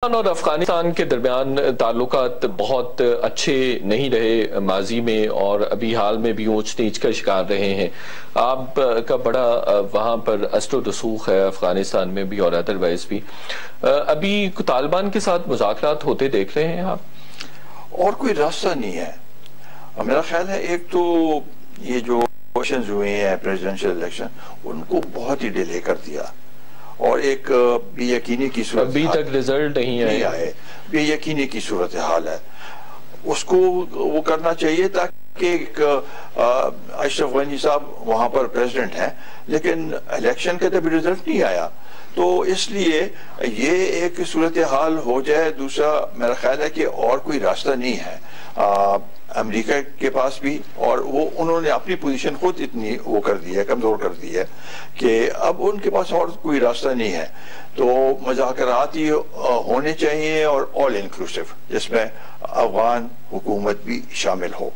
اور افغانستان کے درمیان تعلقات بہت اچھے نہیں رہے ماضی میں، اور ابھی حال میں بھی اونچ نیچ کا شکار رہے ہیں۔ آپ کا بڑا وہاں پر اثر و رسوخ ہے افغانستان میں بھی اور ادروائز بھی۔ ابھی طالبان کے ساتھ مذاکرات ہوتے دیکھ رہے ہیں آپ؟ اور کوئی راستہ نہیں ہے میرا خیال ہے۔ ایک تو یہ جو الیکشنز ہوئے ہیں پریزیڈنشل الیکشن، ان کو بہت ہی ڈیلے کر دیا، اور ایک بے یقینی کی صورت ابھی تک رزلٹ نہیں آئے، بے یقینی کی صورتحال ہے۔ اس کو وہ کرنا چاہیے تاکہ اشرف غنی صاحب وہاں پر پریزیڈنٹ ہیں، لیکن الیکشن کا جب رزلٹ نہیں آیا تو اس لیے یہ ایک صورتحال ہو جائے۔ دوسرا میرا خیال ہے کہ اور کوئی راستہ نہیں ہے امریکہ کے پاس بھی، اور انہوں نے اپنی پوزیشن خود اتنی وہ کر دی ہے، کمزور کر دی ہے کہ اب ان کے پاس اور کوئی راستہ نہیں ہے۔ تو مذاکرات ہی ہونے چاہیے، اور آل انکلوسیو، جس میں افغان حکومت بھی شامل ہو۔